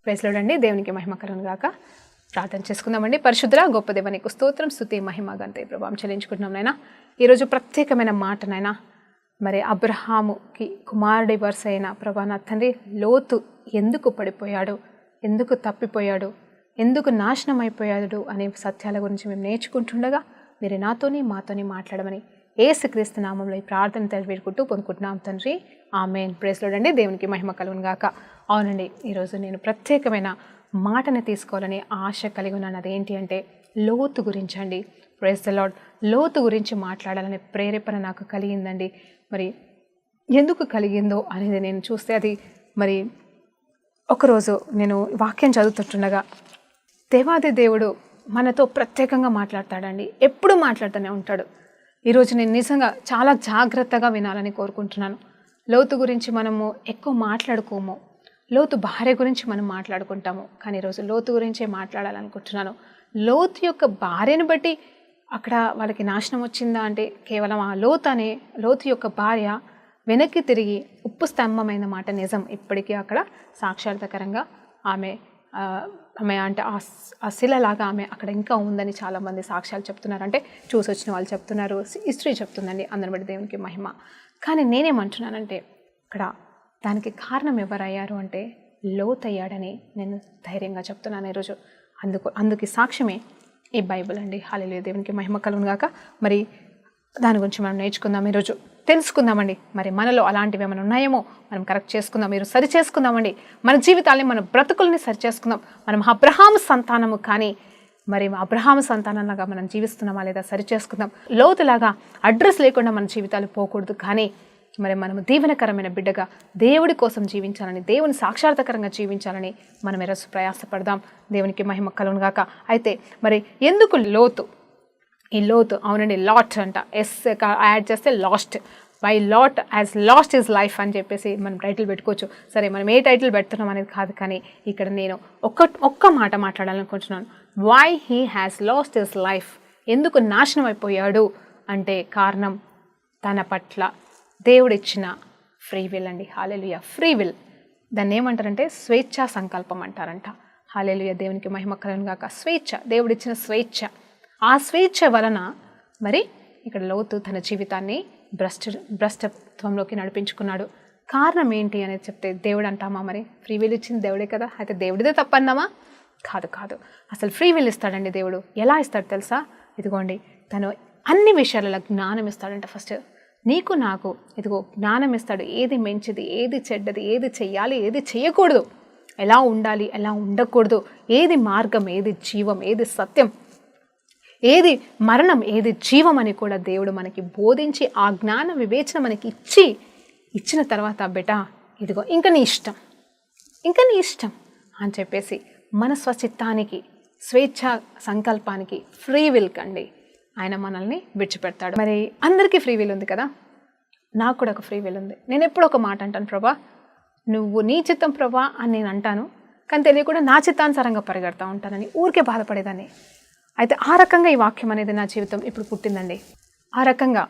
Praise lord అండి. దేవునికి మహిమ కలుగును గాక. ప్రార్థన చేసుకుందామండి. పరిశుద్ధుల గొప్ప దేవ నీకు స్తోత్రం, స్తుతి, మహిమ, ఘనత, ప్రభావం చెల్లించుకుంటున్నాం నాయనా. ఈరోజు ప్రత్యేకమైన మాట నాయనా, మరి అబ్రహాముకి కుమారుడి వరుస అయిన ప్రభా నా తండ్రి, లోతు ఎందుకు పడిపోయాడు, ఎందుకు తప్పిపోయాడు, ఎందుకు నాశనం అయిపోయాడు అనే సత్యాల గురించి మేము నేర్చుకుంటుండగా మీరు నాతోని మాతోని మాట్లాడమని యేసుక్రీస్తు నామంలో ఈ ప్రార్థన తెలియకుంటూ పొందుకుంటున్నాం తండ్రి, ఆమేన్. ప్రైజ్ లార్డ్ అండి. దేవునికి మహిమ కలుగును గాక. అవునండి, ఈరోజు నేను ప్రత్యేకమైన మాటని తీసుకోవాలని ఆశ కలిగి ఉన్నాను. అదేంటి అంటే లోతు గురించి అండి. Praise the lord. లోతు గురించి మాట్లాడాలనే ప్రేరేపణ నాకు కలిగిందండి. మరి ఎందుకు కలిగిందో అనేది నేను చూస్తే, అది మరి ఒకరోజు నేను వాక్యం చదువుతుండగా దేవాది దేవుడు మనతో ప్రత్యేకంగా మాట్లాడతాడండి. ఎప్పుడు మాట్లాడుతూనే ఉంటాడు. ఈరోజు నేను నిజంగా చాలా జాగ్రత్తగా వినాలని కోరుకుంటున్నాను. లోతు గురించి మనము ఎక్కువ మాట్లాడుకోము. లోతు భార్య గురించి మనం మాట్లాడుకుంటాము, కానీ ఈరోజు లోతు గురించే మాట్లాడాలనుకుంటున్నాను. లోతు యొక్క భార్యను బట్టి అక్కడ వాళ్ళకి నాశనం వచ్చిందా అంటే కేవలం ఆ లోతు యొక్క భార్య వెనక్కి తిరిగి ఉప్పు స్తంభమైన మాట నిజం. ఇప్పటికీ అక్కడ సాక్షాత్కరంగా ఆమె అంటే ఆ శిలలాగా ఆమె అక్కడ ఇంకా ఉందని చాలామంది సాక్ష్యాలు చెప్తున్నారు. అంటే చూసి వచ్చిన వాళ్ళు చెప్తున్నారు, హిస్టరీ చెప్తుందండి. అందరి బట్టి దేవునికి మహిమ. కానీ నేనేమంటున్నానంటే అక్కడ దానికి కారణం ఎవరయ్యారు అంటే లోతయ్యాడని నేను ధైర్యంగా చెప్తున్నాను ఈరోజు. అందుకు సాక్ష్యమే ఈ బైబిల్ అండి. హల్లెలూయా, దేవునికి మహిమ కలుగును గాక. మరి దాని గురించి మనం నేర్చుకుందాం, ఈరోజు తెలుసుకుందామండి. మరి మనలో అలాంటివి ఏమైనా ఉన్నాయేమో మనం కరెక్ట్ చేసుకుందాం, మీరు సరి చేసుకుందామండి. మన జీవితాన్ని, మన బ్రతుకుల్ని సరి చేసుకుందాం. మనం అబ్రహాము సంతానము, కానీ మరి అబ్రహాము సంతానంలాగా మనం జీవిస్తున్నామా లేదా సరి చేసుకుందాం. లోతులాగా అడ్రస్ లేకుండా మన జీవితాలు పోకూడదు, కానీ మరి మనము దీవెనకరమైన బిడ్డగా దేవుడి కోసం జీవించాలని, దేవుని సాక్షాత్కరంగా జీవించాలని మనం ఈరోజు ప్రయాసపడదాం. దేవునికి మహిమ కలుగును గాక. అయితే మరి ఎందుకు లోతు? ఈ లోతు, అవునండి, లాట్ అంట, ఎస్ యాడ్ చేస్తే last. By lot as last his life అని చెప్పేసి మనం టైటిల్ పెట్టుకోవచ్చు. సరే, మనం ఏ టైటిల్ పెడుతున్నాం అనేది కాదు, కానీ ఇక్కడ నేను ఒక్క మాట మాట్లాడాలనుకుంటున్నాను. Why he has lost his life. ఎందుకు నాశనం అయిపోయాడు అంటే కారణం తన పట్ల దేవుడిచ్చిన ఫ్రీ విల్ అండి. హల్లెలూయా, ఫ్రీ విల్. దాన్ని ఏమంటారంటే స్వేచ్ఛా సంకల్పం అంటారంట. హల్లెలూయా, దేవునికి మహిమ కలుగును గాక. స్వేచ్ఛ, దేవుడిచ్చిన స్వేచ్ఛ. ఆ స్వేచ్ఛ వలన మరి ఇక్కడ లోతు తన జీవితాన్ని భ్రష్టత్వంలోకి నడిపించుకున్నాడు. కారణం ఏంటి అనేది చెప్తే దేవుడు అంటామా? మరి ఫ్రీ విల్ ఇచ్చింది దేవుడే కదా, అయితే దేవుడిదే తప్పన్నామా? కాదు. అసలు ఫ్రీ విల్ ఇస్తాడండి దేవుడు. ఎలా ఇస్తాడు తెలుసా? ఇదిగోండి, తను అన్ని విషయాలలో జ్ఞానం ఇస్తాడంట. ఫస్ట్ నీకు నాకు ఇదిగో జ్ఞానం ఇస్తాడు. ఏది మంచిది, ఏది చెడ్డది, ఏది చెయ్యాలి, ఏది చెయ్యకూడదు, ఎలా ఉండాలి, ఎలా ఉండకూడదు, ఏది మార్గం, ఏది జీవం, ఏది సత్యం, ఏది మరణం, ఏది జీవం అని కూడా దేవుడు మనకి బోధించి ఆ జ్ఞాన వివేచన మనకి ఇచ్చిన తర్వాత, బెటా ఇదిగో ఇంకా నీ ఇష్టం అని చెప్పేసి మన స్వచిత్తానికి, స్వేచ్ఛా సంకల్పానికి, ఫ్రీ విల్ కండి ఆయన మనల్ని విడిచిపెడతాడు. మరి అందరికీ ఫ్రీ విల్ ఉంది కదా, నాకు కూడా ఒక ఫ్రీ విల్ ఉంది. నేను ఎప్పుడు ఒక మాట అంటాను, ప్రభా నువ్వు నీ చిత్తం ప్రభా అని నేను అంటాను, కానీ తెలియకుండా నా చిత్తానుసారంగా పరిగెడతా ఉంటానని ఊరికే బాధపడేదాన్ని. అయితే ఆ రకంగా ఈ వాక్యం అనేది నా జీవితం ఇప్పుడు పుట్టిందండి. ఆ రకంగా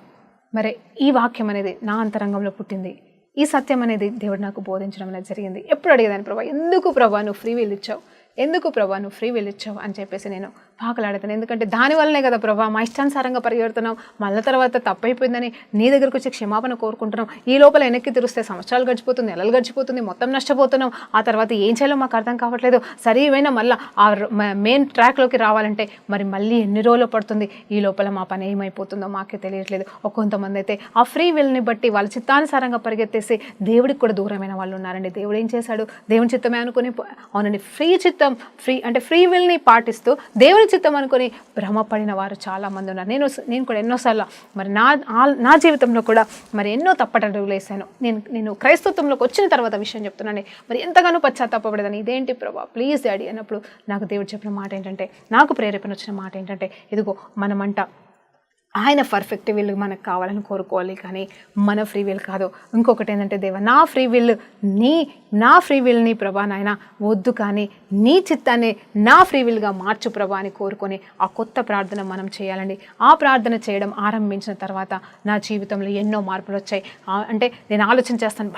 మరి ఈ వాక్యం అనేది నా అంతరంగంలో పుట్టింది. ఈ సత్యం అనేది దేవుడు నాకు బోధించడం అనేది జరిగింది. ఎప్పుడు అడిగేదాన్ని, ప్రభా ఎందుకు ప్రభా నువ్వు ఫ్రీ విల్ ఇచ్చావు, ఎందుకు ప్రభా నువ్వు ఫ్రీ విల్ ఇచ్చావు అని చెప్పేసి నేను పాకలాడతాను. ఎందుకంటే దానివల్లనే కదా ప్రభా మా ఇష్టానుసారంగా పరిగెడుతున్నాం, మళ్ళీ తర్వాత తప్పైపోయిందని నీ దగ్గరకు వచ్చి క్షమాపణ కోరుకుంటున్నాం. ఈ లోపల వెనక్కి తిరిస్తే సంవత్సరాలు గడిచిపోతుంది, నెలలు గడిచిపోతుంది, మొత్తం నష్టపోతున్నాం. ఆ తర్వాత ఏం చేయాలో మాకు అర్థం కావట్లేదు. సరైన మళ్ళీ ఆ మెయిన్ ట్రాక్లోకి రావాలంటే మరి మళ్ళీ ఎన్ని రోజులు పడుతుంది, ఈ లోపల మా పని ఏమైపోతుందో మాకే తెలియట్లేదు. కొంతమంది అయితే ఆ ఫ్రీ విల్ని బట్టి వాళ్ళ చిత్తానుసారంగా పరిగెత్తేసి దేవుడికి కూడా దూరమైన వాళ్ళు ఉన్నారండి. దేవుడు ఏం చేశాడు, దేవుని చిత్తమే అనుకుని, అవునండి, ఫ్రీ విల్ని పాటిస్తూ దేవుని చిత్తం అనుకుని భ్రమపడిన వారు చాలామంది ఉన్నారు. నేను కూడా ఎన్నోసార్లు మరి నా జీవితంలో కూడా మరి ఎన్నో తప్పటడుగులు వేసాను. నేను క్రైస్తవంలోకి వచ్చిన తర్వాత విషయం చెప్తున్నాను. మరి ఎంతగానో పశ్చాత్తాపడేదాన్ని. ఇదేంటి ప్రభా ప్లీజ్ డాడీ అన్నప్పుడు నాకు దేవుడు చెప్పిన మాట ఏంటంటే, నాకు ప్రేరేపణ వచ్చిన మాట ఏంటంటే, ఇదిగో మనమంట ఆయన పర్ఫెక్ట్ విల్ మనకు కావాలని కోరుకోవాలి, కానీ మన ఫ్రీ విల్ కాదు. ఇంకొకటి ఏంటంటే దేవా నా ఫ్రీ విల్ని ప్రభా నాయన వద్దు, కానీ నీ చిత్తాన్ని నా ఫ్రీ విల్గా మార్చు ప్రభా అని కోరుకొని ఆ కొత్త ప్రార్థన మనం చేయాలండి. ఆ ప్రార్థన చేయడం ఆరంభించిన తర్వాత నా జీవితంలో ఎన్నో మార్పులు వచ్చాయి. అంటే నేను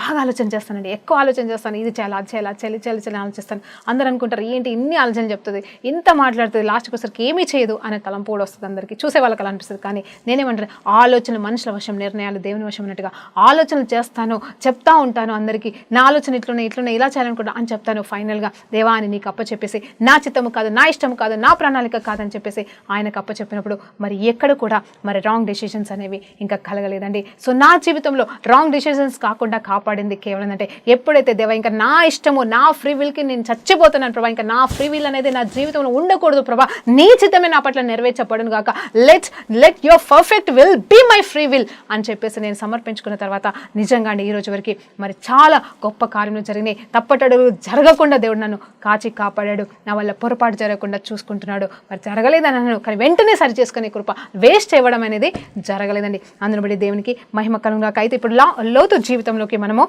బాగా ఆలోచన చేస్తానండి, ఎక్కువ ఆలోచన చేస్తాను, ఇది చేయాలి, అది చేయాలి, అది చేయాలి, చేయాలి చేయాలి ఆలోచిస్తాను. అందరూ అనుకుంటారు ఏంటి ఇన్ని ఆలోచన చెప్తుంది, ఇంత మాట్లాడుతుంది, లాస్ట్కి ఒకసారికి ఏమీ చేయదు అనే తలంపు కూడా వస్తుంది అందరికీ, చూసే వాళ్ళకి అలా అనిపిస్తుంది. కానీ నేనేమంటాను, ఆలోచనలు మనుషుల వశం, నిర్ణయాలు దేవుని వశం అన్నట్టుగా ఆలోచనలు చేస్తాను, చెప్తా ఉంటాను అందరికీ, నా ఆలోచన ఇట్లునే ఇలా చేయాలనుకుంటా అని చెప్తాను. ఫైనల్గా దేవా అని నీకు అప్పచెప్పేసి నా చిత్తము కాదు, నా ఇష్టము కాదు, నా ప్రణాళిక కాదని చెప్పేసి ఆయనకు అప్పచెప్పినప్పుడు మరి ఎక్కడ కూడా మరి రాంగ్ డెసిషన్స్ అనేవి ఇంకా కలగలేదండి. సో నా జీవితంలో రాంగ్ డెసిషన్స్ కాకుండా కాపాడింది కేవలం అంటే ఎప్పుడైతే దేవా ఇంకా నా ఇష్టము, నా ఫ్రీ విల్కి నేను చచ్చిపోతున్నాను ప్రభా, ఇంకా నా ఫ్రీ విల్ అనేది నా జీవితంలో ఉండకూడదు ప్రభా, నీ చిత్తమే నా పట్ల నెరవేర్చబడును గాక, let your perfect will be my free will అని చెప్పేసి నేను సమర్పించుకున్న తర్వాత నిజంగా అండి ఈ రోజు వరకు మరి చాలా గొప్ప కార్యములు జరిగినాయి. తప్పటడుగులు జరగకుండా దేవుడు నన్ను కాచి కాపాడాడు, నా వల్ల పొరపాటు జరగకుండా చూసుకుంటున్నాడు. మరి జరగలేదని అన్నాను, కానీ వెంటనే సరి చేసుకునే కృప, వేస్ట్ చేయడం అనేది జరగలేదండి. అందును బట్టి దేవునికి మహిమ కలుగుగాక. అయితే ఇప్పుడు లోతు జీవితంలోకి మనము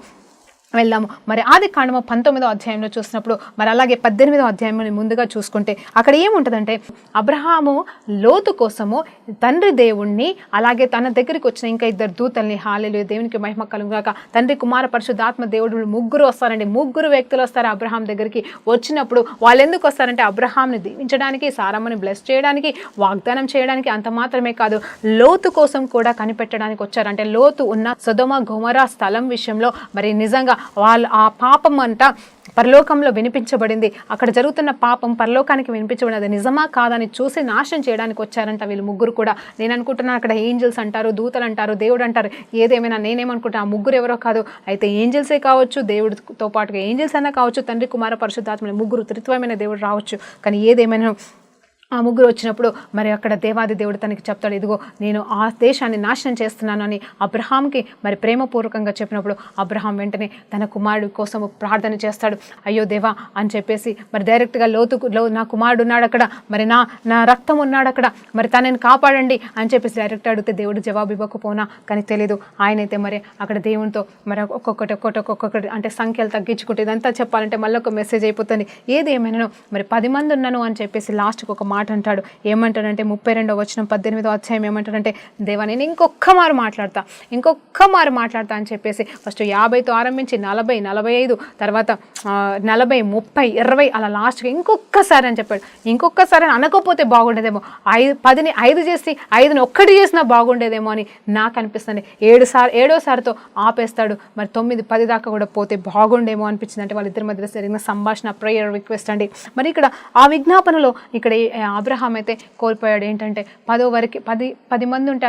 వెళ్దాము. మరి ఆదికాండము 19వ అధ్యాయంలో చూసినప్పుడు మరి అలాగే 18వ అధ్యాయంని ముందుగా చూసుకుంటే అక్కడ ఏముంటుందంటే అబ్రహాము లోతు కోసము తండ్రి దేవుణ్ణి అలాగే తన దగ్గరికి వచ్చిన ఇంకా ఇద్దరు దూతల్ని, హల్లెలూయా దేవునికి మహిమ కలుగుగాక, తండ్రి కుమార పరిశుద్ధాత్మ దేవుడు ముగ్గురు వస్తారండి. ముగ్గురు వ్యక్తులు వస్తారు అబ్రహాం దగ్గరికి. వచ్చినప్పుడు వాళ్ళు ఎందుకు వస్తారంటే అబ్రహాంని దీవించడానికి, సారమ్మని బ్లెస్ చేయడానికి, వాగ్దానం చేయడానికి, అంత మాత్రమే కాదు లోతు కోసం కూడా కనిపెట్టడానికి వచ్చారు. అంటే లోతు ఉన్న సొదొమ గొమొర్రా స్థలం విషయంలో మరి నిజంగా వాళ్ళు ఆ పాపం అంట పరలోకంలో వినిపించబడింది, అక్కడ జరుగుతున్న పాపం పరలోకానికి వినిపించబడింది, అది నిజమా కాదని చూసి నాశనం చేయడానికి వచ్చారంట వీళ్ళు ముగ్గురు కూడా. నేను అనుకుంటున్నాను అక్కడ ఏంజల్స్ అంటారు, దూతలు అంటారు, దేవుడు అంటారు, ఏదేమైనా నేనేమనుకుంటున్నా ఆ ముగ్గురు ఎవరో కాదు, అయితే ఏంజల్సే కావచ్చు, దేవుడితో పాటుగా ఏంజల్స్ అన్నా కావచ్చు, తండ్రి కుమార పరిశుద్ధాత్మ ముగ్గురు త్రిత్వమైన దేవుడు రావచ్చు. కానీ ఏదేమైనా ఆ ముగ్గురు వచ్చినప్పుడు మరి అక్కడ దేవాది దేవుడు తనకి చెప్తాడు, ఇదిగో నేను ఆ దేశాన్ని నాశనం చేస్తున్నాను అని అబ్రహాంకి మరి ప్రేమపూర్వకంగా చెప్పినప్పుడు అబ్రహాం వెంటనే తన కుమారుడు కోసం ప్రార్థన చేస్తాడు. అయ్యో దేవా అని చెప్పేసి మరి డైరెక్ట్గా నా కుమారుడు ఉన్నాడు అక్కడ, మరి నా రక్తం ఉన్నాడు అక్కడ, మరి తనని కాపాడండి అని చెప్పేసి డైరెక్ట్ అడిగితే దేవుడు జవాబు ఇవ్వకపోనా కానీ తెలియదు. ఆయనైతే మరి అక్కడ దేవునితో మరి ఒక్కొక్కటి అంటే సంఖ్యలు తగ్గించుకుంటే ఇదంతా చెప్పాలంటే మళ్ళీ ఒక మెసేజ్ అయిపోతుంది. ఏది ఏమైనా మరి 10 మంది ఉన్నాను అని చెప్పేసి లాస్ట్కి ఒక మాట అంటాడు. ఏమంటాడంటే 32వ వచనం 18వ అధ్యాయం ఏమంటాడంటే, దేవా నేను ఇంకొక్క మారు మాట్లాడతా అని చెప్పేసి ఫస్ట్ 50తో ఆరంభించి 40, 45 తర్వాత 40, 30, 20 అలా లాస్ట్గా ఇంకొక్కసారి అని చెప్పాడు. ఇంకొక్కసారి అని అనకపోతే బాగుండేదేమో, 10ని 5 చేసి 5ని 1 చేసినా బాగుండేదేమో అని నాకు అనిపిస్తుంది. 7వ ఆపేస్తాడు. మరి 9, 10 దాకా కూడా పోతే బాగుండేమో అనిపించింది. అంటే వాళ్ళిద్దరి మధ్య జరిగిన సంభాషణ, ప్రేయర్, రిక్వెస్ట్ అండి. మరి ఇక్కడ ఆ విజ్ఞాపనలో ఇక్కడ అబ్రహాం అయితే కోల్పోయాడు. ఏంటంటే 10 వరకు 10 మంది ఉంటే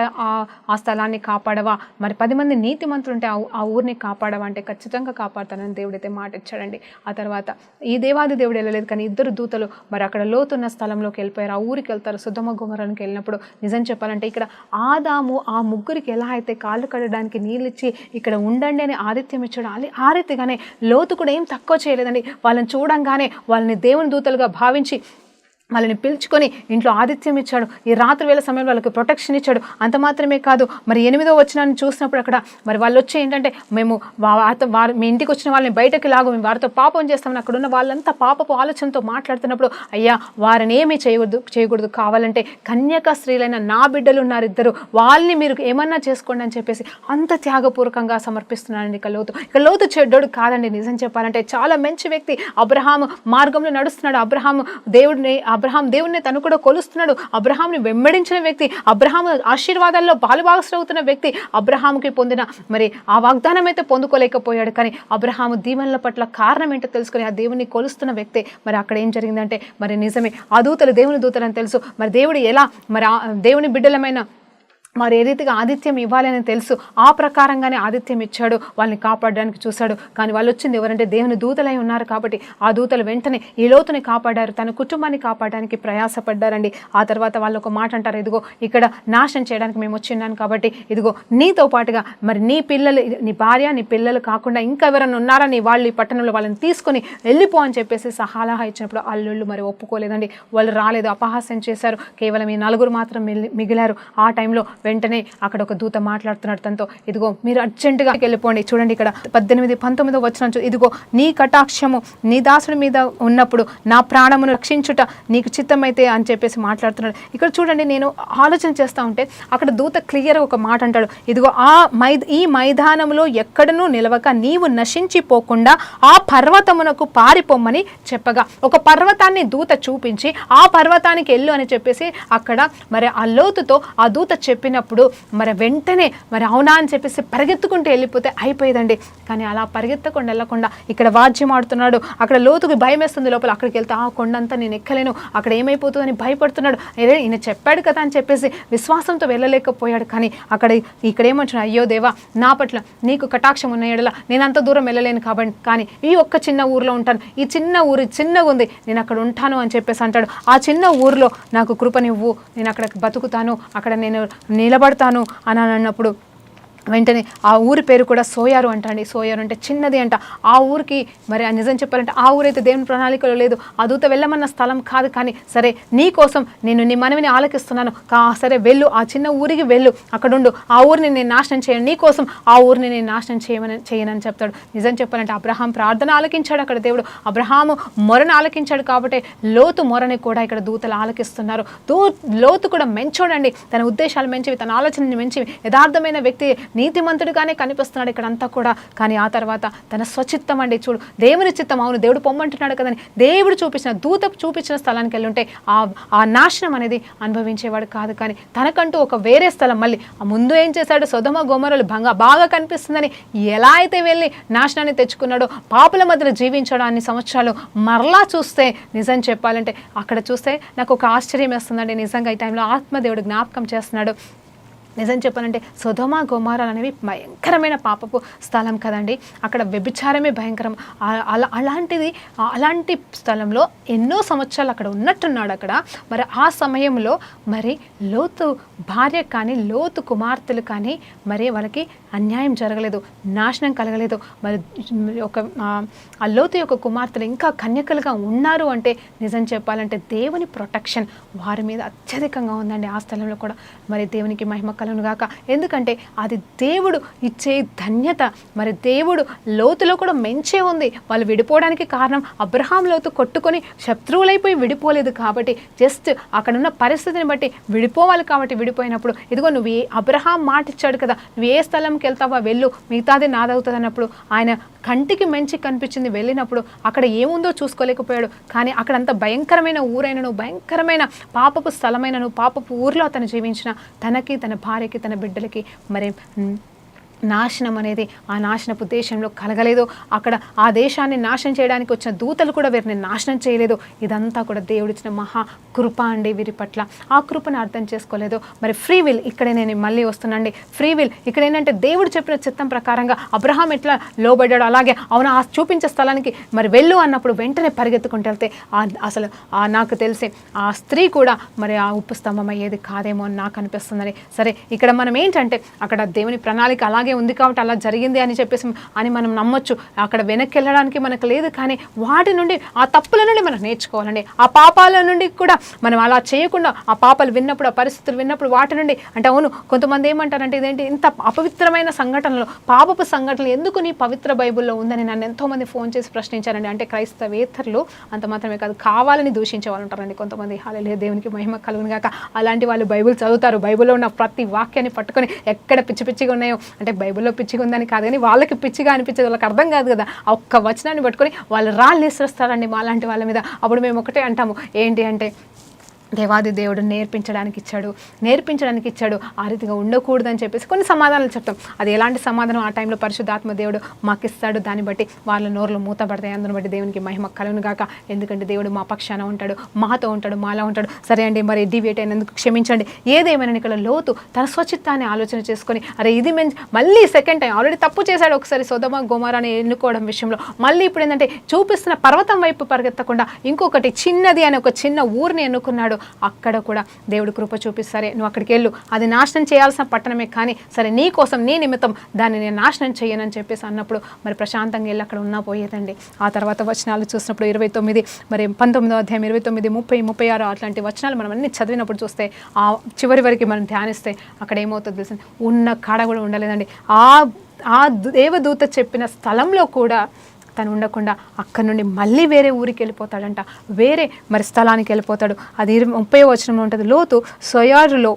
ఆ స్థలాన్ని కాపాడవా, మరి 10 మంది నీతిమంతులు ఉంటే ఆ ఊరిని కాపాడవా అంటే ఖచ్చితంగా కాపాడుతానని దేవుడైతే మాట ఇచ్చాడండి. ఆ తర్వాత ఈ దేవాది దేవుడు వెళ్ళలేదు, కానీ ఇద్దరు దూతలు మరి అక్కడ లోతున్న స్థలంలోకి వెళ్ళిపోయారు, ఆ ఊరికి వెళ్తారు. సొదొమ గొమొర్రాకి వెళ్ళినప్పుడు నిజం చెప్పాలంటే ఇక్కడ ఆదాము ఆ ముగ్గురికి ఎలా అయితే కాళ్ళు కడడానికి నీళ్ళిచ్చి ఇక్కడ ఉండండి అని ఆతిథ్యం ఇచ్చాడు, ఆ రీతిగానే లోతు కూడా ఏం తక్కువ చేయలేదండి. వాళ్ళని చూడంగానే వాళ్ళని దేవుని దూతలుగా భావించి వాళ్ళని పిలుచుకొని ఇంట్లో ఆతిథ్యం ఇచ్చాడు. ఈ రాత్రి వేళ సమయంలో వాళ్ళకి ప్రొటెక్షన్ ఇచ్చాడు. అంత మాత్రమే కాదు, మరి 8వ వచనాన్ని చూసినప్పుడు అక్కడ మరి వాళ్ళు వచ్చి ఏంటంటే మేము మీ ఇంటికి వచ్చిన వాళ్ళని బయటకి లాగు, మేము వారితో పాపం చేస్తామని అక్కడ ఉన్న వాళ్ళంతా పాపపు ఆలోచనతో మాట్లాడుతున్నప్పుడు అయ్యా వారిని ఏమీ చేయకూడదు, కావాలంటే కన్యక స్త్రీలైన నా బిడ్డలు ఉన్నారు 2, వాళ్ళని మీరు ఏమన్నా చేసుకోండి అని చెప్పేసి అంత త్యాగపూర్వకంగా సమర్పిస్తున్నానండి. ఇక లోతు చెడ్డోడు కాదండి. నిజం చెప్పాలంటే చాలా మంచి వ్యక్తి. అబ్రహాము మార్గంలో నడుస్తున్నాడు. అబ్రహాం దేవుడిని తను కూడా కొలుస్తున్నాడు. అబ్రహాంని వెంబడించిన వ్యక్తి, అబ్రహాం ఆశీర్వాదాల్లో పాలుభాగస్తులవుతున్న వ్యక్తి. అబ్రహాముకి పొందిన మరి ఆ వాగ్దానం అయితే పొందుకోలేకపోయాడు, కానీ అబ్రహాము దీవెనల పట్ల కారణం ఏంటో తెలుసుకుని ఆ దేవుని కొలుస్తున్న వ్యక్తి. మరి అక్కడ ఏం జరిగిందంటే మరి నిజమే ఆ దూతలు దేవుని దూతలని తెలుసు. మరి దేవుడు ఎలా మరి దేవుని బిడ్డలమైన మరి ఏ రీతిగా ఆతిథ్యం ఇవ్వాలని తెలుసు, ఆ ప్రకారంగానే ఆతిథ్యం ఇచ్చాడు, వాళ్ళని కాపాడడానికి చూశాడు. కానీ వాళ్ళు వచ్చింది ఎవరంటే దేవుని దూతలై ఉన్నారు కాబట్టి ఆ దూతలు వెంటనే ఈ లోతుని కాపాడారు, తన కుటుంబాన్ని కాపాడడానికి ప్రయాసపడ్డారండి. ఆ తర్వాత వాళ్ళు ఒక మాట అంటారు, ఇదిగో ఇక్కడ నాశనం చేయడానికి మేము వచ్చిన్నాను కాబట్టి ఇదిగో నీతో పాటుగా మరి నీ పిల్లలు, నీ భార్య, నీ పిల్లలు కాకుండా ఇంకా ఎవరైనా ఉన్నారా నీ వాళ్ళు ఈ పట్టణంలో, వాళ్ళని తీసుకొని వెళ్ళిపో అని చెప్పేసి సలహా ఇచ్చినప్పుడు అల్లుళ్ళు మరి ఒప్పుకోలేదండి. వాళ్ళు రాలేదు, అపహాస్యం చేశారు. కేవలం ఈ 4 మాత్రం మిగిలారు. ఆ టైంలో వెంటనే అక్కడ ఒక దూత మాట్లాడుతున్నాడు తనతో, ఇదిగో మీరు అర్జెంటుగా వెళ్ళిపోండి. చూడండి ఇక్కడ 18-19 వచనం, ఇదిగో నీ కటాక్షము నీ దాసుడి మీద ఉన్నప్పుడు నా ప్రాణమును రక్షించుట నీకు చిత్తమైతే అని చెప్పేసి మాట్లాడుతున్నాడు. ఇక్కడ చూడండి, నేను ఆలోచన చేస్తూ ఉంటే అక్కడ దూత క్లియర్గా ఒక మాట అంటాడు, ఇదిగో ఈ మైదానంలో ఎక్కడనూ నిలవక నీవు నశించిపోకుండా ఆ పర్వతమునకు పారిపోమ్మని చెప్పగా, ఒక పర్వతాన్ని దూత చూపించి ఆ పర్వతానికి వెళ్ళు అని చెప్పేసి అక్కడ మరి ఆ లోతుతో ఆ దూత చెప్పినప్పుడు మరి వెంటనే మరి అవునా అని చెప్పేసి పరిగెత్తుకుంటూ వెళ్ళిపోతే అయిపోయేదండి. కానీ అలా పరిగెత్తకుండా వెళ్ళకుండా ఇక్కడ వాద్యం ఆడుతున్నాడు. అక్కడ లోతుకి భయం వేస్తుంది లోపల. అక్కడికి వెళ్తే ఆ కొండంతా నేను ఎక్కలేను, అక్కడ ఏమైపోతుందని భయపడుతున్నాడు. ఈయన చెప్పాడు కదా అని చెప్పేసి విశ్వాసంతో వెళ్ళలేకపోయాడు. కానీ ఇక్కడ ఏమంటున్నాడు, అయ్యో దేవా, నా పట్ల నీకు కటాక్షం ఉన్న ఎడల నేను అంత దూరం వెళ్ళలేను కాబట్టి, కానీ ఈ ఒక్క చిన్న ఊరిలో ఉంటాను, ఈ చిన్న ఊరు చిన్నగా ఉంది, నేను అక్కడ ఉంటాను అని చెప్పేసి అంటాడు. ఆ చిన్న ఊరిలో నాకు కృపనివ్వు, నేను అక్కడ బతుకుతాను, అక్కడ నేను నిలబడతాను అని అన్నప్పుడు వెంటనే ఆ ఊరి పేరు కూడా సోయారు అంటండి. సోయారు అంటే చిన్నది అంట. ఆ ఊరికి మరి నిజం చెప్పాలంటే ఆ ఊరైతే దేవుని ప్రణాళికలో లేదు, ఆ దూత వెళ్ళమన్న స్థలం కాదు. కానీ సరే నీ కోసం నేను నీ మనవిని ఆలకిస్తున్నాను, సరే వెళ్ళు, ఆ చిన్న ఊరికి వెళ్ళు, అక్కడుండు, ఆ ఊరిని నేను నాశనం చేయను, నీ కోసం ఆ ఊరిని నేను నాశనం చేయనని చెప్తాడు. నిజం చెప్పాలంటే అబ్రహాం ప్రార్థన ఆలకించాడు అక్కడ దేవుడు, అబ్రహాము మొరను ఆలకించాడు కాబట్టి లోతు మొరని కూడా ఇక్కడ దూతలు ఆలకిస్తున్నారు. లోతు కూడా మెంచోడండి, తన ఉద్దేశాలు మంచివి, తన ఆలోచనని మంచివి, యథార్థమైన వ్యక్తి, నీతిమంతుడిగానే కనిపిస్తున్నాడు ఇక్కడ అంతా కూడా. కానీ ఆ తర్వాత తన స్వచిత్తం అండి, చూడు దేవుని చిత్తం, అవును దేవుడు పొమ్మంటున్నాడు కదని దేవుడు చూపించిన దూత చూపించిన స్థలానికి వెళ్ళుంటే ఆ నాశనం అనేది అనుభవించేవాడు కాదు. కానీ తనకంటూ ఒక వేరే స్థలం మళ్ళీ ముందు ఏం చేశాడు, సొదొమ గొమొర్రాలు బాగా కనిపిస్తుందని ఎలా అయితే వెళ్ళి నాశనాన్ని తెచ్చుకున్నాడో, పాపుల మధ్యలో జీవించాడు అన్ని సంవత్సరాలు, మరలా చూస్తే నిజం చెప్పాలంటే అక్కడ చూస్తే నాకు ఒక ఆశ్చర్యం వేస్తుందండి. నిజంగా ఈ టైంలో ఆత్మదేవుడు జ్ఞాపకం చేస్తున్నాడు. నిజం చెప్పాలంటే సొదొమ గొమొర్రాలు అనేవి భయంకరమైన పాపపు స్థలం కదండి. అక్కడ వ్యభిచారమే భయంకరం. అలాంటి స్థలంలో ఎన్నో సంవత్సరాలు అక్కడ ఉన్నట్టున్నాడు అక్కడ. మరి ఆ సమయంలో మరి లోతు భార్య కానీ లోతు కుమార్తెలు కానీ మరి వాళ్ళకి అన్యాయం జరగలేదు, నాశనం కలగలేదు. మరి ఆ లోతు యొక్క కుమార్తెలు ఇంకా కన్యకలుగా ఉన్నారు అంటే నిజం చెప్పాలంటే దేవుని ప్రొటెక్షన్ వారి మీద అత్యధికంగా ఉందండి ఆ స్థలంలో కూడా. మరి దేవునికి మహిమ కలుగును గాక. ఎందుకంటే అది దేవుడు ఇచ్చే ధన్యత. మరి దేవుడు లోతులో కూడా మెంచే ఉంది. వాళ్ళు విడిపోవడానికి కారణం అబ్రహాం లోతు కొట్టుకొని శత్రువులైపోయి విడిపోలేదు కాబట్టి, జస్ట్ అక్కడున్న పరిస్థితిని బట్టి విడిపోవాలి కాబట్టి విడిపోయినప్పుడు, ఇదిగో నువ్వు అబ్రహాం మాట ఇచ్చాడు కదా, నువ్వు ఏ స్థలంకి వెళ్తావా వెళ్ళు, మిగతాది నాదవుతుంది అన్నప్పుడు ఆయన కంటికి మంచి కనిపించింది. వెళ్ళినప్పుడు అక్కడ ఏముందో చూసుకోలేకపోయాడు. కానీ అక్కడంత భయంకరమైన ఊరైనను, భయంకరమైన పాపపు స్థలమైనను, పాపపు ఊరిలో అతను జీవించిన తనకి, తన భార్యకి, తన బిడ్డలకి మరి నాశనం అనేది ఆ నాశనపు దేశంలో కలగలేదు. అక్కడ ఆ దేశాన్ని నాశనం చేయడానికి వచ్చిన దూతలు కూడా వీరిని నాశనం చేయలేదు. ఇదంతా కూడా దేవుడిచ్చిన మహా కృప అండి వీరి పట్ల. ఆ కృపను అర్థం చేసుకోలేదు. మరి ఫ్రీ విల్, ఇక్కడే నేను మళ్ళీ వస్తున్నాండి. ఫ్రీ విల్ ఇక్కడ ఏంటంటే దేవుడు చెప్పిన చిత్తం ప్రకారంగా అబ్రహాం ఎట్లా లోబడ్డాడు అలాగే అవునా ఆ చూపించే స్థలానికి మరి వెళ్ళు అన్నప్పుడు వెంటనే పరిగెత్తుకుంటూ వెళ్తే అసలు నాకు తెలిసి ఆ స్త్రీ కూడా మరి ఆ ఉప్పు స్తంభం అయ్యేది కాదేమో అని నాకు అనిపిస్తుందని. సరే ఇక్కడ మనం ఏంటంటే అక్కడ దేవుని ప్రణాళిక అలాగే ఉంది కాబట్టి అలా జరిగింది అని చెప్పేసి మనం నమ్మొచ్చు. అక్కడ వెనక్కి వెళ్ళడానికి మనకు లేదు. కానీ వాటి నుండి, ఆ తప్పుల నుండి మనం నేర్చుకోవాలండి. ఆ పాపాల నుండి కూడా మనం అలా చేయకుండా, ఆ పాపాలు విన్నప్పుడు, ఆ పరిస్థితులు విన్నప్పుడు వాటి నుండి అంటే అవును కొంతమంది ఏమంటారంటే ఇదేంటి ఇంత అపవిత్రమైన సంఘటనలు, పాపపు సంఘటనలు ఎందుకు నీ పవిత్ర బైబుల్లో ఉందని నన్ను ఎంతోమంది ఫోన్ చేసి ప్రశ్నించారండి. అంటే క్రైస్తవేతరులు అంత మాత్రమే కాదు, కావాలని దూషించే వాళ్ళు ఉంటారండి కొంతమంది. హల్లెలూయా, దేవునికి మహిమ కలుగును గాక. అలాంటి వాళ్ళు బైబుల్ చదువుతారు, బైబుల్లో ఉన్న ప్రతి వాక్యాన్ని పట్టుకొని ఎక్కడ పిచ్చి పిచ్చిగా ఉన్నాయో, అంటే బైబిల్లో పిచ్చిగా ఉందని కాదు కానీ వాళ్ళకి పిచ్చిగా అనిపించేది, వాళ్ళకి అర్థం కాదు కదా, ఆ ఒక్క వచనాన్ని పట్టుకొని వాళ్ళు రాళ్ళు విసిరేస్తారండి మాలాంటి వాళ్ళ మీద. అప్పుడు మేము ఒకటే అంటాము, ఏంటి అంటే దేవాది దేవుడు నేర్పించడానికి ఇచ్చాడు, ఆ రీతిగా ఉండకూడదని చెప్పేసి కొన్ని సమాధానాలు చెప్తాం. అది ఎలాంటి సమాధానం ఆ టైంలో పరిశుద్ధాత్మ దేవుడు మాకు ఇస్తాడు, దాన్ని బట్టి వాళ్ళ నోరులో మూతపడతాయి. అందుని బట్టి దేవునికి మహిమ కలుగును గాక. ఎందుకంటే దేవుడు మా పక్షాన ఉంటాడు, మాతో ఉంటాడు, మాలా ఉంటాడు. సరే అండి, మరి డివియేట్ అయినందుకు క్షమించండి. ఏదేమైనా ఇక్కడ లోతు తన స్వచిత్తాన్ని ఆలోచన చేసుకొని అరే ఇది మళ్ళీ సెకండ్ టైం ఆల్రెడీ తప్పు చేశాడు ఒకసారి సొదొమ గొమొర్రాని ఎన్నుకోవడం విషయంలో. మళ్ళీ ఇప్పుడు ఏంటంటే చూపిస్తున్న పర్వతం వైపు పరిగెత్తకుండా ఇంకొకటి చిన్నది అని ఒక చిన్న ఊరిని ఎన్నుకున్నాడు. అక్కడ కూడా దేవుడు కృప చూపిస్తారే, నువ్వు అక్కడికి వెళ్ళు, అది నాశనం చేయాల్సిన పట్టణమే, కానీ సరే నీ కోసం నీ నిమిత్తం దాన్ని నేను నాశనం చేయనని చెప్పేసి అన్నప్పుడు మరి ప్రశాంతంగా వెళ్ళి అక్కడ ఉన్నా పోయేదండి. ఆ తర్వాత వచనాలు చూసినప్పుడు 29 మరి 19వ అధ్యాయం 29, 30, 36 అట్లాంటి వచనాలు మనం అన్ని చదివినప్పుడు చూస్తే ఆ చివరి వరకు మనం ధ్యానిస్తే అక్కడ ఏమవుతుందో తెలుసు, ఉన్న కాడ కూడా ఉండలేదండి. ఆ దేవదూత చెప్పిన స్థలంలో కూడా తను ఉండకుండా అక్కడ నుండి మళ్ళీ వేరే ఊరికి వెళ్ళిపోతాడంట, వేరే మరి స్థలానికి వెళ్ళిపోతాడు. అది 30వ వచనంలో ఉంటుంది, లోతు సొయారులో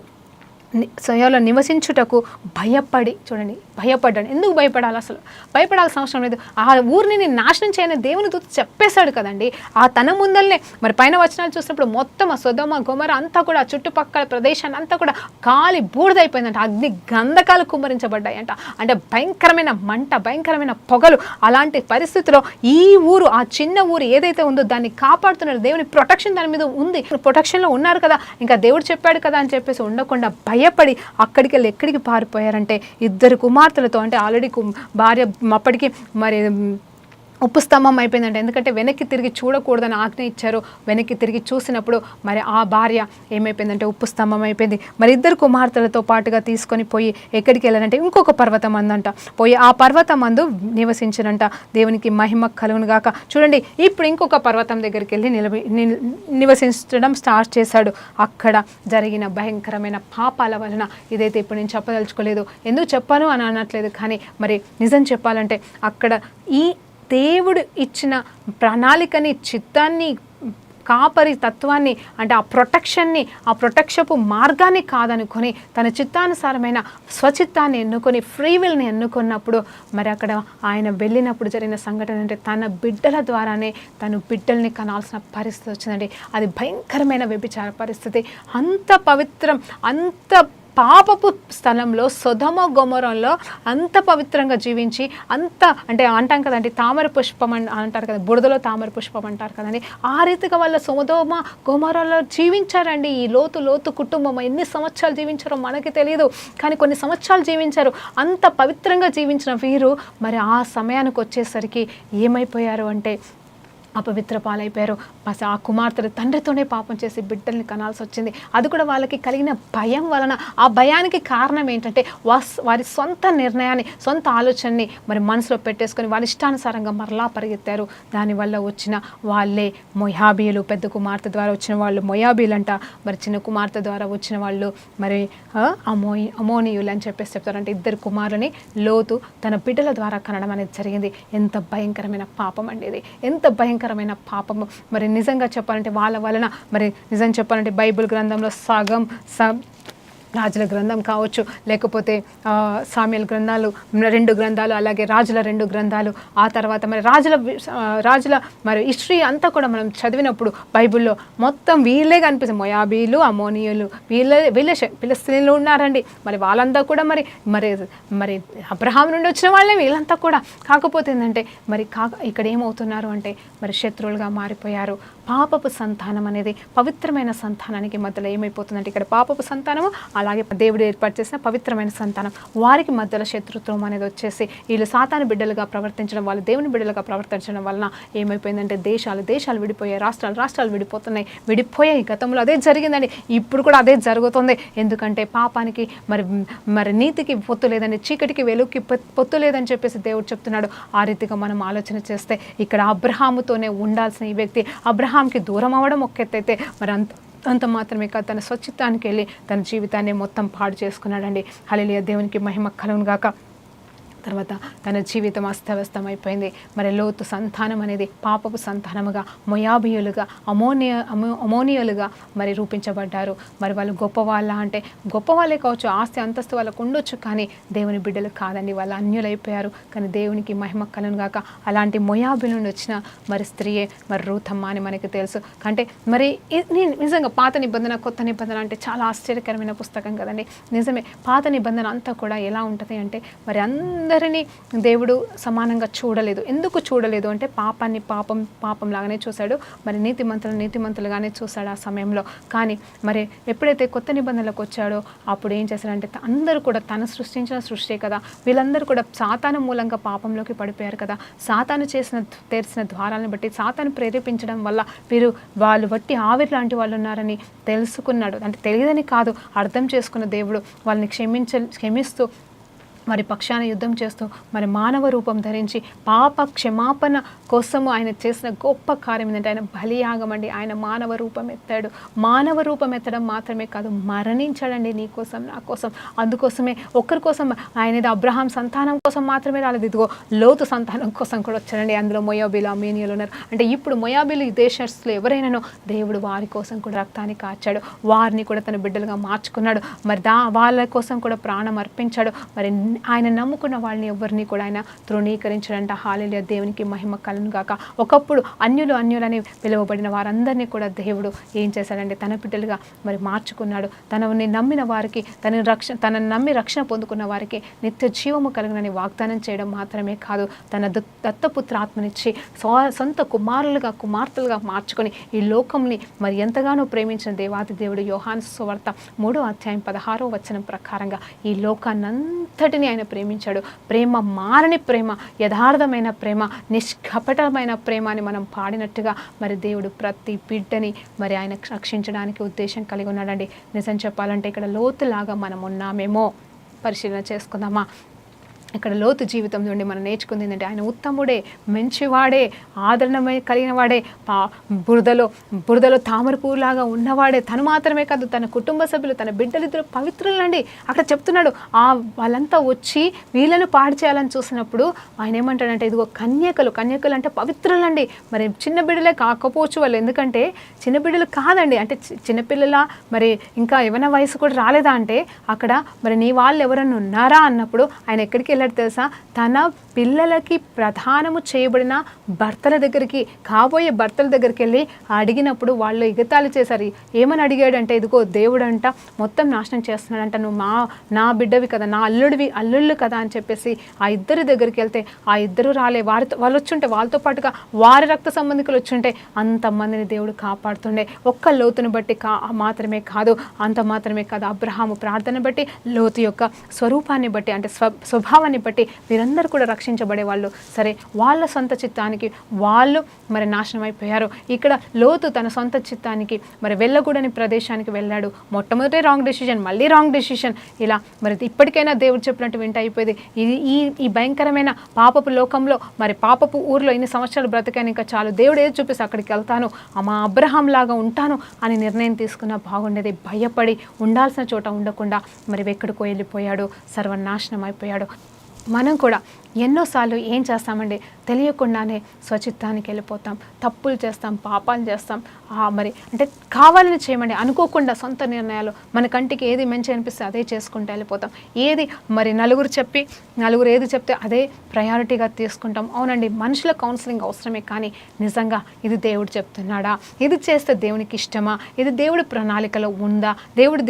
నివసించుటకు భయపడి, చూడండి భయపడ్డాడు. ఎందుకు భయపడాలి? అసలు భయపడాల్సిన అవసరం లేదు. ఆ ఊరిని నేను నాశనం చేయని దేవుని దూత చెప్పేశాడు కదండి. ఆ తన ముందల్నే మరి పైన వచనాలు చూసినప్పుడు మొత్తం ఆ సొదొమ గొమొర అంతా కూడా చుట్టుపక్కల ప్రదేశాన్ని అంతా కూడా కాలి బూడిదైపోయిందంట, అగ్ని గంధకాలు కుమ్మరించబడ్డాయంట. అంటే భయంకరమైన మంట, భయంకరమైన పొగలు. అలాంటి పరిస్థితిలో ఈ ఊరు, ఆ చిన్న ఊరు ఏదైతే ఉందో దాన్ని కాపాడుతున్నారు, దేవుని ప్రొటెక్షన్ దాని మీద ఉంది, ప్రొటెక్షన్లో ఉన్నారు కదా, ఇంకా దేవుడు చెప్పాడు కదా అని చెప్పేసి ఉండకుండా భయపడి అక్కడికి వెళ్ళి ఎక్కడికి పారిపోయారంటే 2 కుమార్తెలతో. అంటే ఆల్రెడీ భార్య అప్పటికి మరి ఉప్పు స్తంభం అయిపోయిందంటే, ఎందుకంటే వెనక్కి తిరిగి చూడకూడదని ఆజ్ఞ ఇచ్చారు. వెనక్కి తిరిగి చూసినప్పుడు మరి ఆ భార్య ఏమైపోయిందంటే ఉప్పు స్తంభం అయిపోయింది. మరి 2 కుమార్తెలతో పాటుగా తీసుకొని పోయి ఎక్కడికి వెళ్ళారంటే ఇంకొక పర్వతం అందంట, పోయి ఆ పర్వతం అందు నివసించనంట. దేవునికి మహిమ కలుగును గాక. చూడండి, ఇప్పుడు ఇంకొక పర్వతం దగ్గరికి వెళ్ళి నివసించడం స్టార్ట్ చేశాడు. అక్కడ జరిగిన భయంకరమైన పాపాల వలన, ఇదైతే ఇప్పుడు నేను చెప్పదలుచుకోలేదు, ఎందుకు చెప్పాను అని అనట్లేదు, కానీ మరి నిజం చెప్పాలంటే అక్కడ ఈ దేవుడు ఇచ్చిన ప్రణాళికని, చిత్తాన్ని, కాపరి తత్వాన్ని, అంటే ఆ ప్రొటెక్షన్ని, ఆ ప్రొటెక్షపు మార్గాన్ని కాదనుకొని తన చిత్తానుసారమైన స్వచిత్తాన్ని ఎన్నుకొని ఫ్రీ విల్ని ఎన్నుకున్నప్పుడు మరి అక్కడ ఆయన వెళ్ళినప్పుడు జరిగిన సంఘటన అంటే తన బిడ్డల ద్వారానే తను బిడ్డల్ని కనాల్సిన పరిస్థితి వచ్చిందండి. అది భయంకరమైన వ్యభిచార పరిస్థితి. అంత పవిత్రం, అంత పాపపు స్థలంలో, సొదొమ గొమొరలో అంత పవిత్రంగా జీవించి, అంత అంటే అంటాం కదండి తామర పుష్పం అంటారు కదా, బురదలో తామర పుష్పం అంటారు కదండి, ఆ రీతిగా వాళ్ళ సొదొమ గొమొరలో జీవించారండి. ఈ లోతు కుటుంబం ఎన్ని సంవత్సరాలు జీవించారో మనకి తెలియదు, కానీ కొన్ని సంవత్సరాలు జీవించారు. అంత పవిత్రంగా జీవించిన వీరు మరి ఆ సమయానికి వచ్చేసరికి ఏమైపోయారు అంటే అపవిత్ర పాలైపోయారు. ఆ కుమార్తెలు తండ్రితోనే పాపం చేసి బిడ్డల్ని కనాల్సి వచ్చింది. అది కూడా వాళ్ళకి కలిగిన భయం వలన. ఆ భయానికి కారణం ఏంటంటే వారి సొంత నిర్ణయాన్ని, సొంత ఆలోచనని మరి మనసులో పెట్టేసుకొని వాళ్ళ ఇష్టానుసారంగా మరలా పరిగెత్తారు. దానివల్ల వచ్చిన వాళ్ళే మొయాబీయులు. పెద్ద కుమార్తె ద్వారా వచ్చిన వాళ్ళు మొయాబీలు అంట, మరి చిన్న కుమార్తె ద్వారా వచ్చిన వాళ్ళు మరి అమోనీయులు అని చెప్పేసి చెప్తారు. అంటే 2 కుమారులని లోతు తన బిడ్డల ద్వారా కనడం అనేది జరిగింది. ఎంత భయంకరమైన పాపం అండి ఇది, ఎంత భయంకరమైన పాపము. మరి నిజంగా చెప్పాలంటే వాళ్ళ వలన, మరి నిజం చెప్పాలంటే బైబిల్ గ్రంథంలో సగం రాజుల గ్రంథం కావచ్చు, లేకపోతే సామ్యుయల్ గ్రంథాలు 2 గ్రంథాలు, అలాగే రాజుల 2 గ్రంథాలు, ఆ తర్వాత మరి రాజుల మరి హిస్టరీ అంతా కూడా మనం చదివినప్పుడు బైబిల్లో మొత్తం వీళ్ళే కనిపిస్తుంది. మొయాబీలు, అమోనీయులు, వీళ్ళే ఫిలిస్తీన్లు ఉన్నారండి. మరి వాళ్ళంతా కూడా మరి మరి మరి అబ్రహాం నుండి వచ్చిన వాళ్ళే వీళ్ళంతా కూడా. కాకపోతే ఏంటంటే మరి ఇక్కడ ఏమవుతున్నారు అంటే మరి శత్రువులుగా మారిపోయారు. పాపపు సంతానం అనేది పవిత్రమైన సంతానానికి మధ్యలో ఏమైపోతుందంటే, ఇక్కడ పాపపు సంతానము, అలాగే దేవుడు ఏర్పాటు చేసిన పవిత్రమైన సంతానం, వారికి మధ్యలో శత్రుత్వం అనేది వచ్చేసి వీళ్ళు సాతాను బిడ్డలుగా ప్రవర్తించడం, వాళ్ళు దేవుని బిడ్డలుగా ప్రవర్తించడం వలన ఏమైపోయిందంటే దేశాలు విడిపోయాయి, రాష్ట్రాలు విడిపోయాయి. గతంలో అదే జరిగిందండి, ఇప్పుడు కూడా అదే జరుగుతుంది. ఎందుకంటే పాపానికి మరి నీతికి పొత్తు లేదని, చీకటికి వెలుగుకి పొత్తు లేదని చెప్పేసి దేవుడు చెప్తున్నాడు. ఆ రీతిగా మనం ఆలోచన చేస్తే ఇక్కడ అబ్రహాముతోనే ఉండాల్సిన ఈ వ్యక్తి అబ్రహాంకి దూరం అవ్వడం ఒకెత్తైతే, మరి అంత మాత్రమే కాదు, తన స్వచ్ఛతానికి వెళ్ళి తన జీవితాన్ని మొత్తం పాడు చేసుకున్నాడండి. హల్లెలూయా, దేవునికి మహిమ కలుగును గాక. తర్వాత తన జీవితం అస్తవ్యస్తమైపోయింది. మరి లోతు సంతానం అనేది పాపపు సంతానముగా, మొయాబీయులుగా, అమోనియులుగా మరి రూపించబడ్డారు. మరి వాళ్ళు గొప్పవాళ్ళ అంటే గొప్పవాళ్ళే కావచ్చు, ఆస్తి అంతస్తు వాళ్ళకు ఉండొచ్చు, కానీ దేవుని బిడ్డలు కాదండి, వాళ్ళు అన్యులైపోయారు. కానీ దేవునికి మహిమ కలుగును గాక. అలాంటి మొయాబీ నుండి వచ్చిన మరి స్త్రీయే మరి రూతమ్మ అని మనకి తెలుసు. అంటే మరి నిజంగా పాత నిబంధన కొత్త నిబంధన అంటే చాలా ఆశ్చర్యకరమైన పుస్తకం కదండి. నిజమే, పాత నిబంధన అంతా కూడా ఎలా ఉంటుంది అంటే మరి అందరూ అందరినీ దేవుడు సమానంగా చూడలేదు. ఎందుకు చూడలేదు అంటే పాపాన్ని పాపంలాగానే చూశాడు. మరి నీతిమంతులుగానే చూశాడు ఆ సమయంలో. కానీ మరి ఎప్పుడైతే కొత్త నిబంధనలకు వచ్చాడో అప్పుడు ఏం చేశాడంటే అందరూ కూడా తను సృష్టించిన సృష్టి కదా, వీళ్ళందరూ కూడా సాతాను మూలంగా పాపంలోకి పడిపోయారు కదా. సాతాను తెరిచిన ద్వారాలను బట్టి, సాతాను ప్రేరేపించడం వల్ల వాళ్ళు బట్టి ఆవిరి లాంటి వాళ్ళు ఉన్నారని తెలుసుకున్నాడు. అంటే తెలియదని కాదు, అర్థం చేసుకున్న దేవుడు వాళ్ళని క్షమిస్తూ మరి పక్షాన యుద్ధం చేస్తూ మరి మానవ రూపం ధరించి పాప క్షమాపణ కోసము ఆయన చేసిన గొప్ప కార్యం ఏంటంటే ఆయన బలియాగం అండి. ఆయన మానవ రూపం ఎత్తాడు. మానవ రూపం ఎత్తడం మాత్రమే కాదు, మరణించాడండి నీ కోసం, నా కోసం. అందుకోసమే ఒక్కరి కోసం ఆయన అబ్రహాం సంతానం కోసం మాత్రమే రాలేదు, ఇదిగో లోతు సంతానం కోసం కూడా వచ్చాడండి. అందులో మొయాబీలు, అమేనియలు ఉన్నారు. అంటే ఇప్పుడు మొయాబీలు ఈ దేశస్తులు ఎవరైనానో దేవుడు వారి కోసం కూడా రక్తాన్ని కాచాడు, వారిని కూడా తన బిడ్డలుగా మార్చుకున్నాడు. మరి వాళ్ళ కోసం కూడా ప్రాణం అర్పించాడు. మరి ఆయన నమ్ముకున్న వాళ్ళని ఎవరిని కూడా ఆయన తృణీకరించాడంట. హల్లెలూయా, దేవునికి మహిమ కలుగును గాక. ఒకప్పుడు అన్యులని పిలువబడిన వారందరినీ కూడా దేవుడు ఏం చేశాడంటే తన బిడ్డలుగా మరి మార్చుకున్నాడు. తనని నమ్మిన వారికి, తనని నమ్మి రక్షణ పొందుకున్న వారికి నిత్య జీవము కలుగునని వాగ్దానం చేయడం మాత్రమే కాదు, తన దత్తపుత్రాత్మనిచ్చి సొంత కుమార్తెలుగా మార్చుకొని ఈ లోకంని మరి ఎంతగానో ప్రేమించిన దేవాది దేవుడు యోహాను సువార్త 3:16 ప్రకారంగా ఈ లోకాన్నంతటిని ఆయన ప్రేమించాడు. ప్రేమ మారని ప్రేమ, యథార్థమైన ప్రేమ, నిష్కపటమైన ప్రేమ అని మనం పాడినట్టుగా మరి దేవుడు ప్రతి బిడ్డని మరి ఆయన రక్షించడానికి ఉద్దేశం కలిగి ఉన్నాడండి. నిజం చెప్పాలంటే ఇక్కడ లోతులాగా మనం ఉన్నామేమో పరిశీలన చేసుకుందామా. ఇక్కడ లోతు జీవితం నుండి మనం నేర్చుకుంది ఏంటంటే ఆయన ఉత్తముడే, మంచివాడే, ఆదరణ కలిగిన వాడే, బురదలో తామర పువ్వులాగా ఉన్నవాడే. తను మాత్రమే కాదు, తన కుటుంబ సభ్యులు, తన బిడ్డలిద్దరు పవిత్రులండి. అక్కడ చెప్తున్నాడు, వాళ్ళంతా వచ్చి వీళ్ళను పాడు చేయాలని చూసినప్పుడు ఆయన ఏమంటాడంటే ఇదిగో కన్యకలు అంటే పవిత్రులండి. మరి చిన్న బిడ్డలే కాకపోవచ్చు వాళ్ళు, ఎందుకంటే చిన్న బిడ్డలు కాదండి, అంటే చిన్నపిల్లల మరి ఇంకా ఏమైనా వయసు కూడా రాలేదా అంటే అక్కడ మరి నీ వాళ్ళు ఎవరన్నా ఉన్నారా అన్నప్పుడు ఆయన ఎక్కడికి తెలుసా, తన పిల్లలకి ప్రధానము చేయబడిన కాబోయే భర్తల దగ్గరికి వెళ్ళి అడిగినప్పుడు వాళ్ళు ఎగతాళి చేశారు. ఏమని అడిగాడంటే ఇదిగో దేవుడంట మొత్తం నాశనం చేస్తున్నాడంట, నువ్వు నా బిడ్డవి కదా, నా అల్లుళ్ళు కదా అని చెప్పేసి ఆ ఇద్దరి దగ్గరికి వెళ్తే ఆ ఇద్దరు రాలే, వాళ్ళు వచ్చుంటే వాళ్ళతో పాటుగా వారి రక్త సంబంధికులు వచ్చుంటే అంతమందిని దేవుడు కాపాడుతుండే. ఒక్క లోతును బట్టి మాత్రమే కాదు, అంత మాత్రమే కాదు, అబ్రహాము ప్రార్థన బట్టి, లోతు యొక్క స్వరూపాన్ని బట్టి అంటే స్వభావాన్ని బట్టి వీరందరూ కూడా రక్షించబడే వాళ్ళు. సరే, వాళ్ళ సొంత చిత్తానికి వాళ్ళు మరి నాశనం అయిపోయారు. ఇక్కడ లోతు తన సొంత చిత్తానికి మరి వెళ్ళకూడని ప్రదేశానికి వెళ్ళాడు. మొట్టమొదటి రాంగ్ డెసిషన్, మళ్ళీ రాంగ్ డెసిషన్. ఇలా మరి ఇప్పటికైనా దేవుడు చెప్పినట్టు వింట అయిపోయింది. ఈ భయంకరమైన పాపపు లోకంలో మరి పాపపు ఊర్లో ఇన్ని సంవత్సరాలు బ్రతికాను, ఇంకా చాలు, దేవుడు ఏది చూపిస్తే అక్కడికి వెళ్తాను, మా అబ్రహాం లాగా ఉంటాను అని నిర్ణయం తీసుకున్నా బాగుండేది. భయపడి ఉండాల్సిన చోట ఉండకుండా మరి ఎక్కడికో వెళ్ళిపోయాడు, సర్వనాశనం అయిపోయాడు. మనం కూడా ఎన్నోసార్లు ఏం చేస్తామండి, తెలియకుండానే స్వచిత్తానికి వెళ్ళిపోతాం, తప్పులు చేస్తాం, పాపాలు చేస్తాం. మరి అంటే కావాలని చేయమండి, అనుకోకుండా సొంత నిర్ణయాలు, మన కంటికి ఏది మంచి అనిపిస్తే అదే చేసుకుంటూ వెళ్ళిపోతాం. ఏది మరి నలుగురు ఏది చెప్తే అదే ప్రయారిటీగా తీసుకుంటాం. అవునండి, మనుషుల కౌన్సిలింగ్ అవసరమే, కానీ నిజంగా ఇది దేవుడు చెప్తున్నాడా, ఇది చేస్తే దేవునికి ఇష్టమా, ఇది దేవుడి ప్రణాళికలో ఉందా, దేవుడు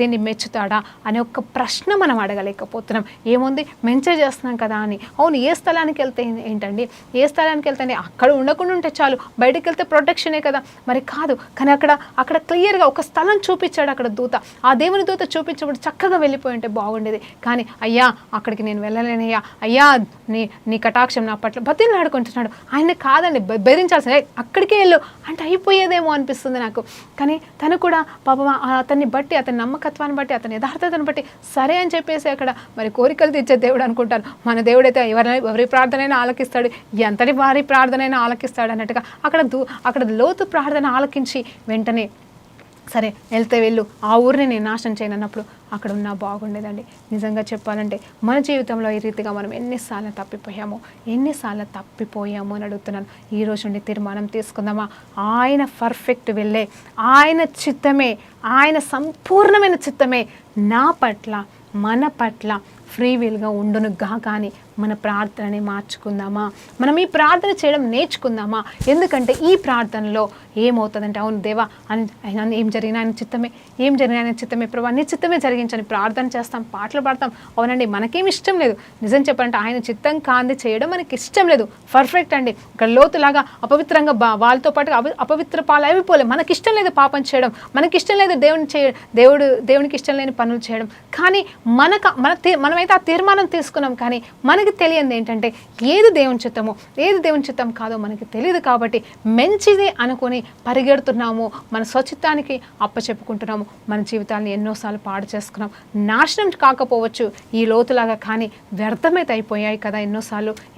దీన్ని మెచ్చుతాడా అనే ఒక ప్రశ్న మనం అడగలేకపోతున్నాం. ఏముంది, మెంచే చేస్తున్నాం కదా అని. అవును, ఏ స్థలానికి వెళ్తే ఏంటండి, ఏ స్థలానికి వెళ్తే అక్కడ ఉండకుండా ఉంటే చాలు, బయటకు వెళ్తే ప్రొటెక్షనే కదా. మరి కాదు, కానీ అక్కడ క్లియర్గా ఒక స్థలం చూపించాడు అక్కడ దూత. ఆ దేవుని దూత చూపించబడి చక్కగా వెళ్ళిపోయి ఉంటే బాగుండేది. కానీ అయ్యా అక్కడికి నేను వెళ్ళలేనయ్యా, అయ్యా నీ కటాక్షం నా పట్ల బతిని ఆడుకుంటున్నాడు. ఆయన కాదండి బెదిరించాల్సిన, అక్కడికే వెళ్ళు అంటే అయిపోయేదేమో అనిపిస్తుంది నాకు. కానీ తను కూడా పాపం అతన్ని బట్టి, అతని నమ్మకత్వాన్ని బట్టి, అతని యథార్థతను బట్టి సరే అని చెప్పేసి అక్కడ మరి కోరికలు తీర్చే దేవుడు అనుకుంటారు. మన దేవుడైతే ఎవరి ప్రార్థనైనా ఆలకిస్తాడు, ఎంతటి వారి ప్రార్థనైనా ఆలకిస్తాడు అన్నట్టుగా అక్కడ లోతు ప్రార్థన ఆలకించి వెంటనే సరే వెళ్తే వెళ్ళు, ఆ ఊరిని నేను నాశనం చేయనన్నప్పుడు అక్కడ ఉన్నా బాగుండేదండి. నిజంగా చెప్పాలంటే మన జీవితంలో ఈ రీతిగా మనం ఎన్నిసార్లు తప్పిపోయాము అని అడుగుతున్నాను. ఈ రోజు నుండి తీర్మానం తీసుకుందామా, ఆయన పర్ఫెక్ట్ వెళ్ళే, ఆయన చిత్తమే, ఆయన సంపూర్ణమైన చిత్తమే నా పట్ల, మన పట్ల ఫ్రీ విల్గా ఉండునుగా. కానీ మన ప్రార్థనని మార్చుకుందామా, మనం ఈ ప్రార్థన చేయడం నేర్చుకుందామా. ఎందుకంటే ఈ ప్రార్థనలో ఏమవుతుందంటే అవును దేవా అని ఏం జరిగినా ఆయన చిత్తమే, ప్రభా నీ చిత్తమే జరిగింది కొనసాగించని ప్రార్థన చేస్తాం, పాటలు పాడతాం. అవునండి, మనకేం ఇష్టం లేదు. నిజం చెప్పాలంటే ఆయన చిత్తం కాంది చేయడం మనకి ఇష్టం లేదు. పర్ఫెక్ట్ అండి. ఇక్కడ లోతులాగా అపవిత్రంగా వాళ్ళతో పాటు అపవిత్ర పాలు అయిపోలే. మనకి ఇష్టం లేదు పాపం చేయడం, మనకి ఇష్టం లేదు దేవునికి ఇష్టం లేని పనులు చేయడం. కానీ మనమైతే ఆ తీర్మానం తీసుకున్నాం. కానీ మనకి తెలియంది ఏంటంటే ఏది దేవుని చిత్తమో ఏది దేవుని చిత్తం కాదో మనకి తెలియదు. కాబట్టి మంచిది అనుకొని పరిగెడుతున్నాము, మన స్వచిత్తానికి అప్పచెప్పుకుంటున్నాము. మన జీవితాన్ని ఎన్నోసార్లు పాడు చేసుకున్నాం. నాశనం కాకపోవచ్చు ఈ లోతులాగా, కానీ వ్యర్థమైతే అయిపోయాయి కదా.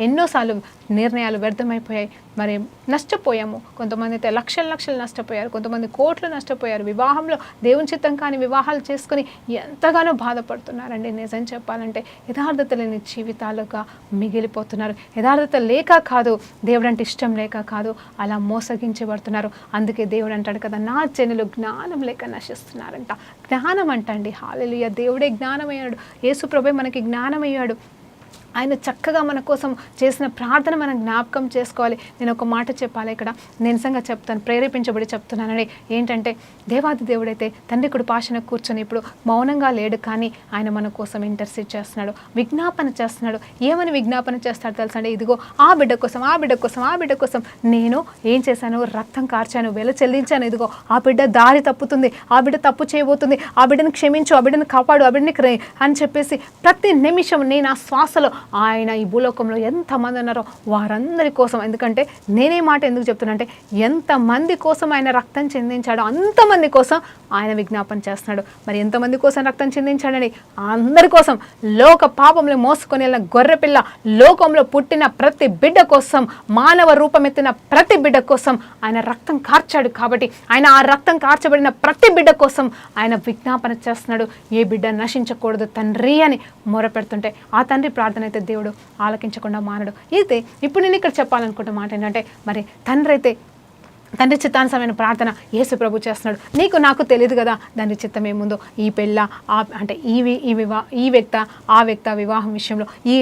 ఎన్నోసార్లు నిర్ణయాలు వ్యర్థమైపోయాయి. మరి నష్టపోయాము. కొంతమంది అయితే లక్షలు నష్టపోయారు, కొంతమంది కోట్లు నష్టపోయారు. వివాహంలో దేవుని చిత్తం కానీ వివాహాలు చేసుకుని ఎంతగానో బాధపడుతున్నారండి. నిజం చెప్పాలంటే యథార్థత లేని జీవితాలుగా మిగిలిపోతున్నారు. యథార్థత లేక కాదు, దేవుడు అంటే ఇష్టం లేక కాదు, అలా మోసగించబడుతున్నారు. అందుకే దేవుడు అంటాడు కదా, నా జనులు జ్ఞానం లేక నశిస్తున్నారంట. జ్ఞానం అంటండి, హల్లెలూయా. దేవుడే జ్ఞానమయ్యాడు. యేసు ప్రభువే మనకి జ్ఞానమయ్యాడు. ఆయన చక్కగా మన కోసం చేసిన ప్రార్థన మనం జ్ఞాపకం చేసుకోవాలి. నేను ఒక మాట చెప్పాలి ఇక్కడ, నేను నిజంగా చెప్తాను, ప్రేరేపించబడి చెప్తున్నానండి. ఏంటంటే దేవాది దేవుడైతే తండ్రి కుడి పార్శ్వన కూర్చొని ఇప్పుడు మౌనంగా లేడు, కానీ ఆయన మన కోసం ఇంటర్సీడ్ చేస్తున్నాడు, విజ్ఞాపన చేస్తున్నాడు. ఏమని విజ్ఞాపన చేస్తాడు తెలుసా అండి? ఇదిగో ఆ బిడ్డ కోసం నేను ఏం చేశాను? రక్తం కార్చాను, వెల చెల్లించాను. ఇదిగో ఆ బిడ్డ దారి తప్పుతుంది, ఆ బిడ్డ తప్పు చేయబోతుంది, ఆ బిడ్డను క్షమించు, ఆ బిడ్డను కాపాడు, ఆ బిడ్డని అని చెప్పేసి ప్రతి నిమిషం నేను ఆ శ్వాసలో ఆయన ఈ భూలోకంలో ఎంతమంది ఉన్నారో వారందరి కోసం. ఎందుకంటే నేనే మాట ఎందుకు చెప్తున్నానంటే ఎంతమంది కోసం ఆయన రక్తం చెందించాడో అంతమంది కోసం ఆయన విజ్ఞాపన చేస్తున్నాడు. మరి ఎంతమంది కోసం రక్తం చెందించాడని? అందరి కోసం. లోక పాపంలో మోసుకొని వెళ్ళిన గొర్రెపిల్ల, లోకంలో పుట్టిన ప్రతి బిడ్డ కోసం, మానవ రూపమెత్తిన ప్రతి బిడ్డ కోసం ఆయన రక్తం కార్చాడు. కాబట్టి ఆయన ఆ రక్తం కార్చబడిన ప్రతి బిడ్డ కోసం ఆయన విజ్ఞాపన చేస్తున్నాడు. ఏ బిడ్డ నశించకూడదు తండ్రి అని మొరపెడుతుంటే ఆ తండ్రి ప్రార్థన అయితే దేవుడు ఆలకించకుండా మానడు. అయితే ఇప్పుడు నేను ఇక్కడ చెప్పాలనుకుంటున్న మాట ఏంటంటే, మరి తండ్రి చిత్తానుసారమైన ప్రార్థన యేసు ప్రభు చేస్తున్నాడు. నీకు నాకు తెలియదు కదా తండ్రి చిత్తం ఏముందో. ఈ పెళ్ళ అంటే ఈ వ్యక్త వివాహం విషయంలో, ఈ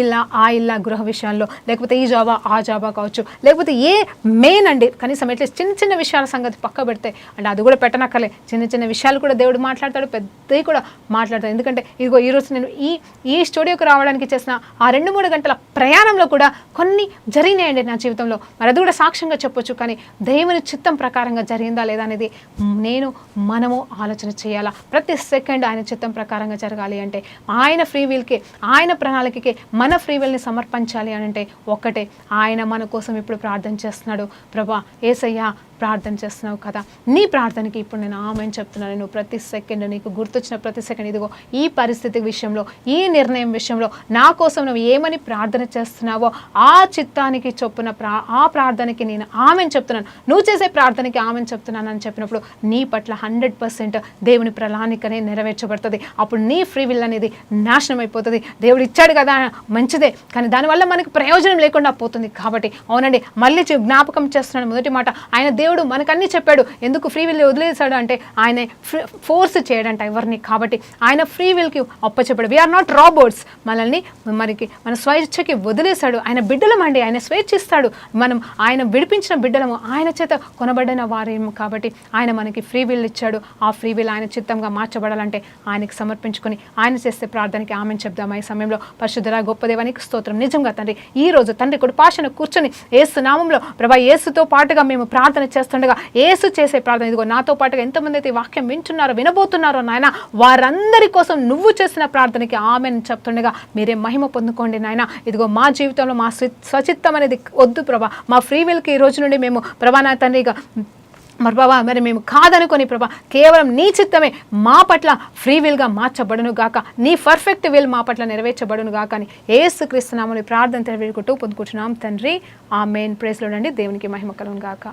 ఇల్లా గృహ విషయాల్లో, లేకపోతే ఈ జాబా ఆ జాబా కావచ్చు, లేకపోతే ఏ మెయిన్ అండి కనీసం ఎట్లీస్ట్ చిన్న విషయాల సంగతి పక్క పెడితే, అంటే అది కూడా పెట్టనక్కలే, చిన్న విషయాలు కూడా దేవుడు మాట్లాడతాడు, పెద్దవి కూడా మాట్లాడతాడు. ఎందుకంటే ఇదిగో ఈరోజు నేను ఈ స్టూడియోకి రావడానికి చేసిన ఆ 2-3 గంటల ప్రయాణంలో కూడా కొన్ని జరిగినాయండి నా జీవితంలో. మరి అది కూడా సాక్ష్యంగా చెప్పొచ్చు. కానీ దేవుని చిత్తం ప్రకారంగా జరిగిందా లేదా అనేది మనము ఆలోచన చేయాలా. ప్రతి సెకండ్ ఆయన చిత్తం ప్రకారంగా జరగాలి అంటే, ఆయన ఫ్రీ విల్కి, ఆయన ప్రణాళికకి మన ఫ్రీ విల్ని సమర్పించాలి అని అంటే ఒక్కటే, ఆయన మన కోసం ఇప్పుడు ప్రార్థన చేస్తున్నాడు. ప్రభా యేసయ్యా ప్రార్థన చేస్తున్నావు కదా, నీ ప్రార్థనకి ఇప్పుడు నేను ఆమెను చెప్తున్నాను. నువ్వు ప్రతి సెకండ్, నీకు గుర్తొచ్చిన ప్రతి సెకండ్, ఇదిగో ఈ పరిస్థితి విషయంలో, ఈ నిర్ణయం విషయంలో నా కోసం నువ్వు ఏమని ప్రార్థన చేస్తున్నావో ఆ చిత్తానికి చొప్పున ఆ ప్రార్థనకి నేను ఆమెను చెప్తున్నాను, నువ్వు చేసే ప్రార్థనకి ఆమెను చెప్తున్నాను అని చెప్పినప్పుడు నీ పట్ల 100% దేవుని ప్రణాళికనే నెరవేర్చబడుతుంది. అప్పుడు నీ ఫ్రీ విల్ అనేది నాశనం అయిపోతుంది. దేవుడు ఇచ్చాడు కదా మంచిదే, కానీ దానివల్ల మనకు ప్రయోజనం లేకుండా పోతుంది. కాబట్టి అవునండి, మళ్ళీ జ్ఞాపకం చేస్తున్నాను. మొదటి మాట, ఆయన దేవుడు మనకు అన్ని చెప్పాడు. ఎందుకు ఫ్రీ విల్ వదిలేశాడు అంటే, ఆయన ఫోర్స్ చేయడంట ఎవరిని. కాబట్టి ఆయన ఫ్రీ విల్కి అప్పచెప్పాడు. We're not robots. మన స్వేచ్ఛకి వదిలేశాడు. ఆయన బిడ్డలం అండి, ఆయన స్వేచ్ఛ ఇస్తాడు. మనం ఆయన విడిపించిన బిడ్డలము, ఆయన చేత కొనబడిన వారేమో. కాబట్టి ఆయన మనకి ఫ్రీ విల్ ఇచ్చాడు. ఆ ఫ్రీ విల్ ఆయన చిత్తంగా మార్చబడాలంటే ఆయనకి సమర్పించుకొని ఆయన చేసే ప్రార్థనకి ఆమెను చెప్దామా ఈ సమయంలో. పరిశుద్ధుడా గొప్ప దేవానికి స్తోత్రం. నిజంగా తండ్రి, ఈ రోజు తండ్రి కుడి పార్శ్వన కూర్చొని యేసు నామంలో ప్రభా యేసుతో పాటుగా మేము ప్రార్థన చేస్తుండగా యేసు చేసే ప్రార్థన, ఇదిగో నాతో పాటుగా ఎంతమంది అయితే వాక్యం వింటున్నారో వినబోతున్నారో నాయన, వారందరి కోసం నువ్వు చేసిన ప్రార్థనకి ఆమెను చెప్తుండగా మీరే మహిమ పొందుకోండి నాయన. ఇదిగో మా జీవితంలో మా స్వచిత్తం అనేది వద్దు ప్రభా, మా ఫ్రీ విల్కి ఈ రోజు నుండి మేము ప్రభా నా తండ్రిగా మరి ప్రభా మరి మేము కాదనుకొని ప్రభా కేవలం నీ చిత్తమే మా పట్ల ఫ్రీ విల్గా మార్చబడును గాక, నీ పర్ఫెక్ట్ విల్ మా పట్ల నెరవేర్చబడును గాక అని యేసుక్రీస్తు నామములో ప్రార్థన తెలియకుంటూ పొందుకుంటున్నాం తండ్రి. ఆమేన్. ప్రైజ్ లార్డ్ అండి. దేవునికి మహిమ కలుగును గాక.